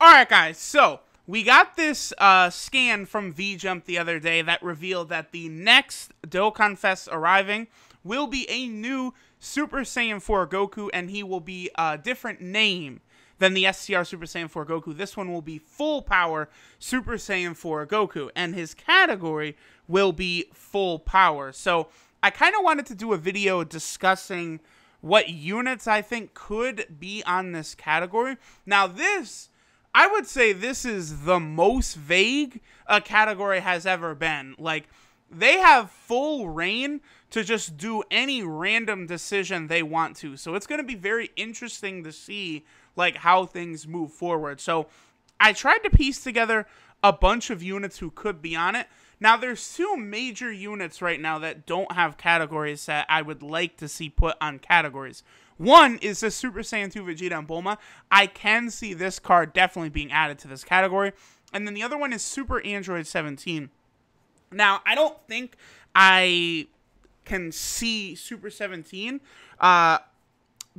Alright guys, so we got this scan from VJump the other day that revealed that the next Dokkan Fest arriving will be a new Super Saiyan 4 Goku, and he will be a different name than the STR Super Saiyan 4 Goku. This one will be Full Power Super Saiyan 4 Goku, and his category will be Full Power. So I kind of wanted to do a video discussing what units I think could be on this category. Now this, I would say this is the most vague a category has ever been. Like, they have full reign to just do any random decision they want to. So it's going to be very interesting to see, like, how things move forward. So I tried to piece together a bunch of units who could be on it. Now, there's two major units right now that don't have categories that I would like to see put on categories. One is the Super Saiyan 2 Vegeta and Bulma. I can see this card definitely being added to this category. And then the other one is Super Android 17. Now, I don't think I can see Super 17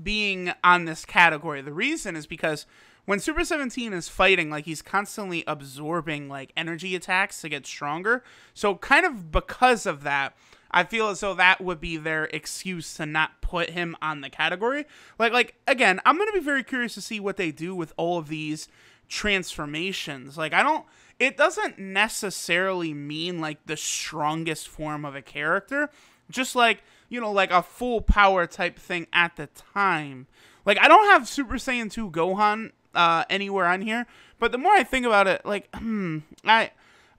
being on this category. The reason is because when Super 17 is fighting, like, he's constantly absorbing, like, energy attacks to get stronger. So kind of because of that, I feel as though that would be their excuse to not put him on the category. Like again, I'm going to be very curious to see what they do with all of these transformations. Like, it doesn't necessarily mean, like, the strongest form of a character. Just, like, you know, like a full power type thing at the time. Like, I don't have Super Saiyan 2 Gohan anywhere on here, but the more I think about it, like,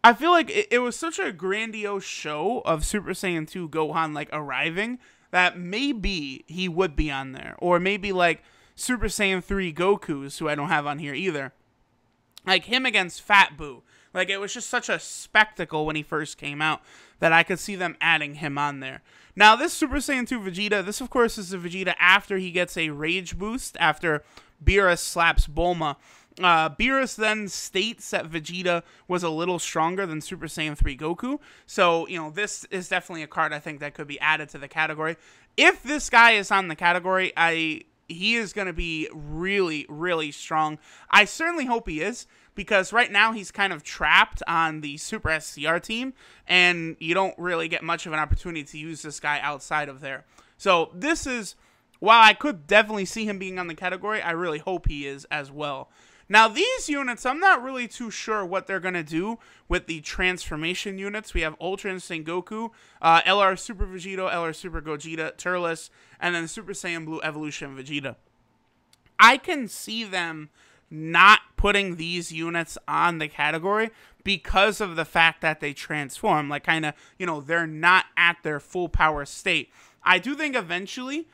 I feel like it was such a grandiose show of Super Saiyan 2 Gohan, like, arriving, that maybe he would be on there. Or maybe, like, Super Saiyan 3 Gokus, who I don't have on here either. Like, him against Fat Boo. Like, it was just such a spectacle when he first came out that I could see them adding him on there. Now, this Super Saiyan 2 Vegeta, this, of course, is the Vegeta after he gets a rage boost, after Beerus slaps Bulma. Beerus then states that Vegeta was a little stronger than Super Saiyan 3 Goku. So, you know, this is definitely a card I think that could be added to the category. If this guy is on the category, he is going to be really, really strong. I certainly hope he is, because right now he's kind of trapped on the Super SCR team, and you don't really get much of an opportunity to use this guy outside of there. So this is, while I could definitely see him being on the category, I really hope he is as well. Now, these units, I'm not really too sure what they're going to do with the transformation units. We have Ultra Instinct Goku, LR Super Vegeta, LR Super Gogeta, Turles, and then Super Saiyan Blue Evolution Vegeta. I can see them not putting these units on the category because of the fact that they transform. Like, kind of, you know, they're not at their full power state. I do think eventually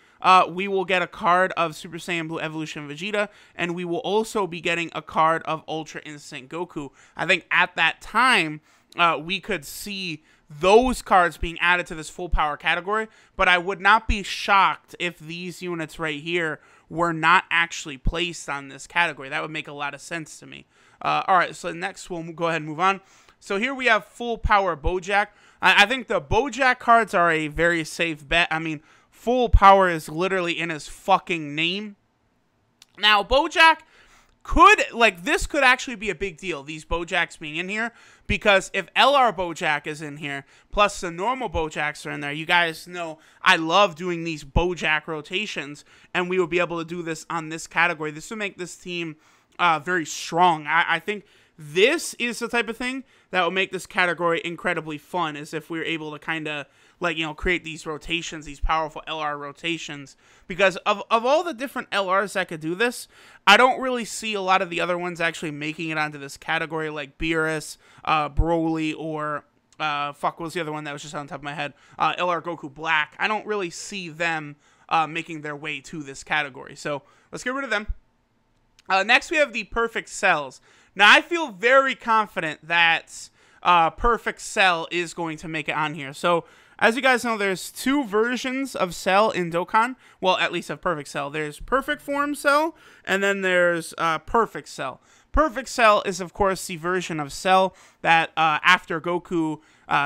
we will get a card of Super Saiyan Blue Evolution Vegeta, and we will also be getting a card of Ultra Instinct Goku. I think at that time, we could see those cards being added to this full power category, but I would not be shocked if these units right here were not actually placed on this category. That would make a lot of sense to me. Alright, so next we'll go ahead and move on. So here we have full power Bojack. I think the Bojack cards are a very safe bet. I mean, full power is literally in his fucking name. Now, Bojack could, like, this could actually be a big deal, these Bojacks being in here, because if LR Bojack is in here, plus the normal Bojacks are in there, you guys know I love doing these Bojack rotations, and we will be able to do this on this category. This will make this team very strong. I think this is the type of thing that will make this category incredibly fun, is if we're able to kind of, like, you know, create these rotations, these powerful LR rotations. Because of all the different LRs that could do this, I don't really see a lot of the other ones actually making it onto this category, like Beerus, Broly, or, what was the other one that was just on top of my head? LR Goku Black. I don't really see them making their way to this category. So let's get rid of them. Next, we have the Perfect Cells. Now, I feel very confident that Perfect Cell is going to make it on here. So, as you guys know, there's two versions of Cell in Dokkan. Well, at least of Perfect Cell. There's Perfect Form Cell, and then there's Perfect Cell. Perfect Cell is, of course, the version of Cell that after Goku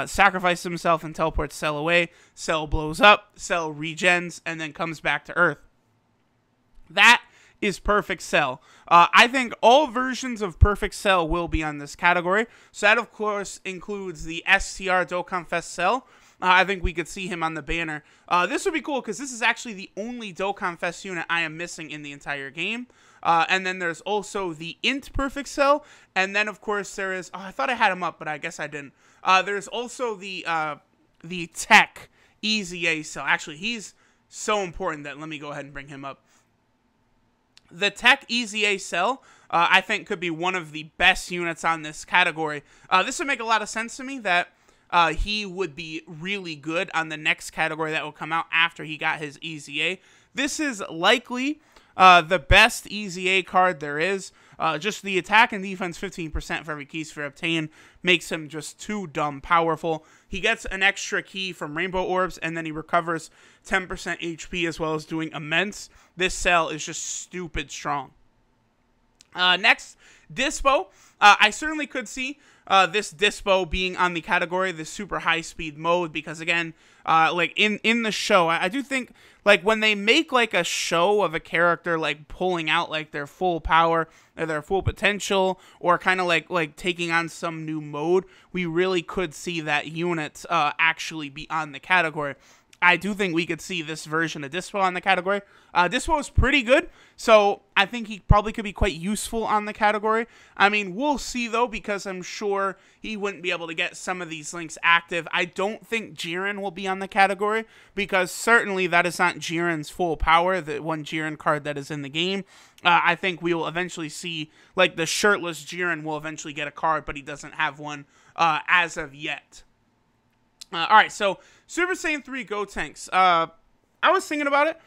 sacrifices himself and teleports Cell away, Cell blows up, Cell regens, and then comes back to Earth. That is Perfect Cell. I think all versions of Perfect Cell will be on this category. So that, of course, includes the STR Dokkan Fest Cell. I think we could see him on the banner. This would be cool because this is actually the only Dokkan Fest unit I am missing in the entire game. And then there's also the Int Perfect Cell. And then, of course, there is... Oh, I thought I had him up, but I guess I didn't. There's also the Tech EZA Cell. Actually, he's so important that let me go ahead and bring him up. The Tech EZA Cell, I think, could be one of the best units on this category. This would make a lot of sense to me that he would be really good on the next category that will come out after he got his EZA. This is likely the best EZA card there is. Just the attack and defense 15% for every key sphere obtained makes him just too dumb powerful. He gets an extra key from Rainbow Orbs, and then he recovers 10% HP as well as doing immense. This cell is just stupid strong. Next, Dispo. I certainly could see this Dispo being on the category, the super high speed mode, because again, like in the show, I do think like when they make like a show of a character like pulling out like their full power or their full potential, or kind of like taking on some new mode, we really could see that unit actually be on the category. I do think we could see this version of Dispo on the category. Dispo is pretty good, so I think he probably could be quite useful on the category. I mean, we'll see, though, because I'm sure he wouldn't be able to get some of these links active. I don't think Jiren will be on the category, because certainly that is not Jiren's full power, the one Jiren card that is in the game. I think we will eventually see, like, the shirtless Jiren will eventually get a card, but he doesn't have one as of yet. Alright, so Super Saiyan 3 Gotenks. I was thinking about it.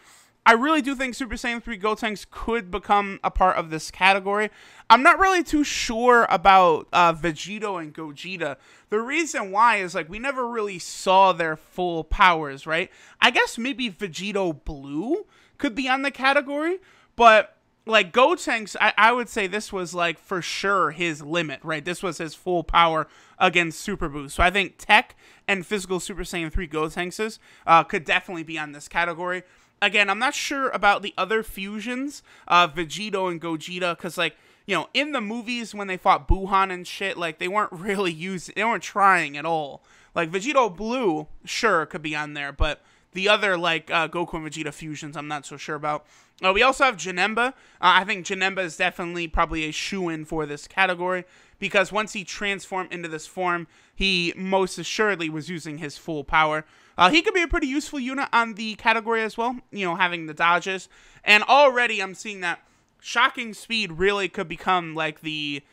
I really do think Super Saiyan 3 Gotenks could become a part of this category. I'm not really too sure about Vegito and Gogeta. The reason why is, like, we never really saw their full powers, right? I guess maybe Vegito Blue could be on the category, but... like, Gotenks, I would say this was, like, for sure his limit, right? This was his full power against Super Boost. So I think Tech and Physical Super Saiyan 3 Gotenkses could definitely be on this category. Again, I'm not sure about the other fusions, Vegito and Gogeta, because, like, you know, in the movies when they fought Gohan and shit, like, they weren't really they weren't trying at all. Like, Vegito Blue, sure, could be on there, but... the other, like, Goku and Vegeta fusions, I'm not so sure about. We also have Janemba. I think Janemba is definitely probably a shoo-in for this category, because once he transformed into this form, he most assuredly was using his full power. He could be a pretty useful unit on the category as well, you know, having the dodges. And already I'm seeing that Shocking Speed really could become, like, the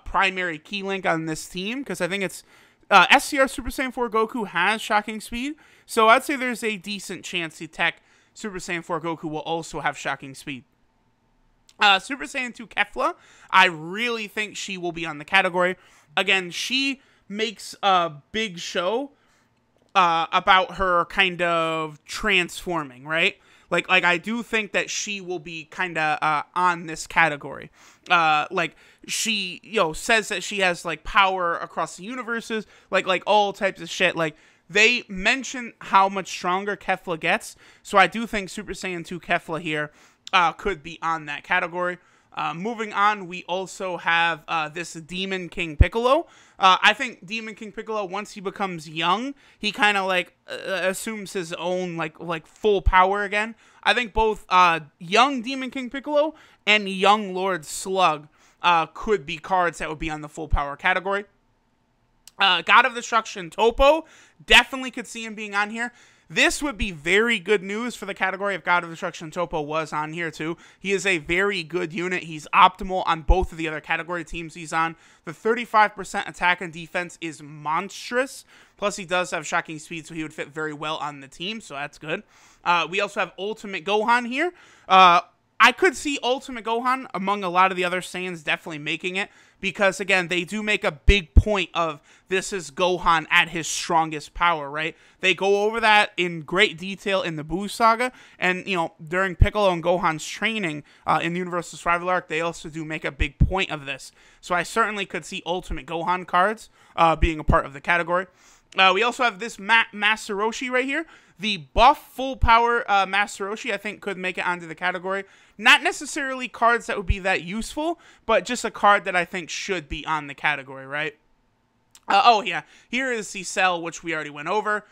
primary key link on this team, because I think it's... SCR Super Saiyan 4 Goku has Shocking Speed, so I'd say there's a decent chance the Tech Super Saiyan 4 Goku will also have Shocking Speed. Super Saiyan 2 Kefla, I really think she will be on the category. Again, she makes a big show about her kind of transforming, right? Like I do think that she will be kind of on this category. Like, she, you know, says that she has, like, power across the universes, like all types of shit. Like, they mention how much stronger Kefla gets, so I do think Super Saiyan 2 Kefla here could be on that category. Moving on, we also have this Demon King Piccolo. I think Demon King Piccolo, once he becomes young, he kind of, like, assumes his own, like full power again. I think both young Demon King Piccolo and young Lord Slug could be cards that would be on the full power category. God of Destruction Toppo, definitely could see him being on here. This would be very good news for the category if God of Destruction Toppo was on here too. He is a very good unit. He's optimal on both of the other category teams he's on. The 35% attack and defense is monstrous. Plus, he does have Shocking Speed, so he would fit very well on the team, so that's good. We also have Ultimate Gohan here. I could see Ultimate Gohan among a lot of the other Saiyans definitely making it, because, again, they do make a big point of this is Gohan at his strongest power, right? They go over that in great detail in the Buu Saga, and, you know, during Piccolo and Gohan's training in the Universal Survival Arc, they also do make a big point of this. So I certainly could see Ultimate Gohan cards being a part of the category. We also have this Master Roshi right here. The buff full power Master Roshi, I think, could make it onto the category. Not necessarily cards that would be that useful, but just a card that I think should be on the category, right? Oh, yeah. Here is the Cell, which we already went over.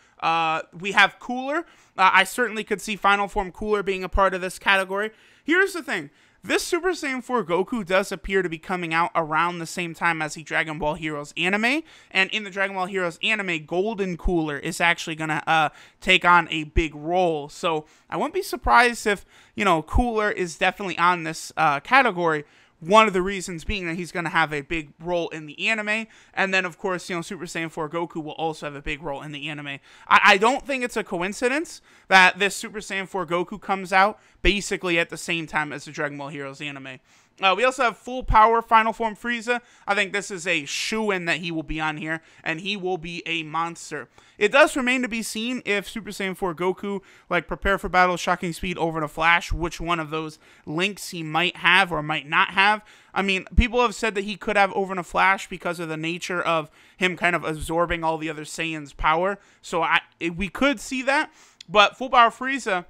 We have Cooler. I certainly could see Final Form Cooler being a part of this category. Here's the thing. This Super Saiyan 4 Goku does appear to be coming out around the same time as the Dragon Ball Heroes anime. And in the Dragon Ball Heroes anime, Golden Cooler is actually going to take on a big role. So I wouldn't be surprised if, you know, Cooler is definitely on this category. One of the reasons being that he's going to have a big role in the anime. And then, of course, you know, Super Saiyan 4 Goku will also have a big role in the anime. I don't think it's a coincidence that this Super Saiyan 4 Goku comes out basically at the same time as the Dragon Ball Heroes anime. We also have Full Power Final Form Frieza. I think this is a shoo-in that he will be on here, and he will be a monster. It does remain to be seen if Super Saiyan 4 Goku, like Prepare for Battle, Shocking Speed, Over in a Flash, which one of those links he might have or might not have. I mean, people have said that he could have Over in a Flash because of the nature of him kind of absorbing all the other Saiyans' power. So we could see that, but Full Power Frieza,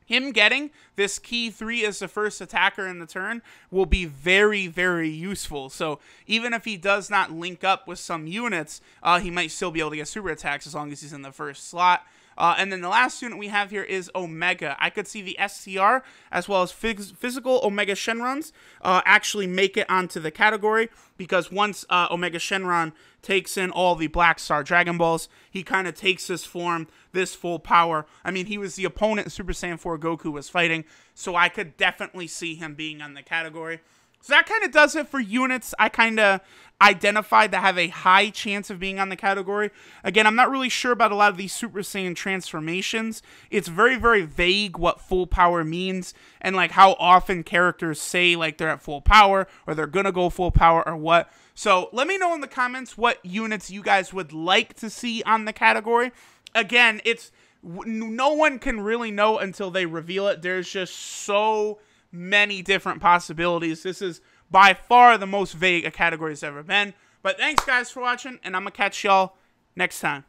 him getting this key 3 as the first attacker in the turn will be very, very useful. So even if he does not link up with some units, he might still be able to get super attacks as long as he's in the first slot. And then the last unit we have here is Omega. I could see the STR as well as physical Omega Shenrons actually make it onto the category, because once Omega Shenron takes in all the Black Star Dragon Balls, he kind of takes this form, this full power. I mean, he was the opponent Super Saiyan 4 Goku was fighting, so I could definitely see him being on the category. So that kind of does it for units I kind of identified that have a high chance of being on the category. Again, I'm not really sure about a lot of these Super Saiyan transformations. It's very, very vague what full power means, and like how often characters say like they're at full power or they're gonna go full power or what. So let me know in the comments what units you guys would like to see on the category. Again, no one can really know until they reveal it. There's just so many different possibilities. This is by far the most vague a category has ever been. But thanks guys for watching, and I'm gonna catch y'all next time.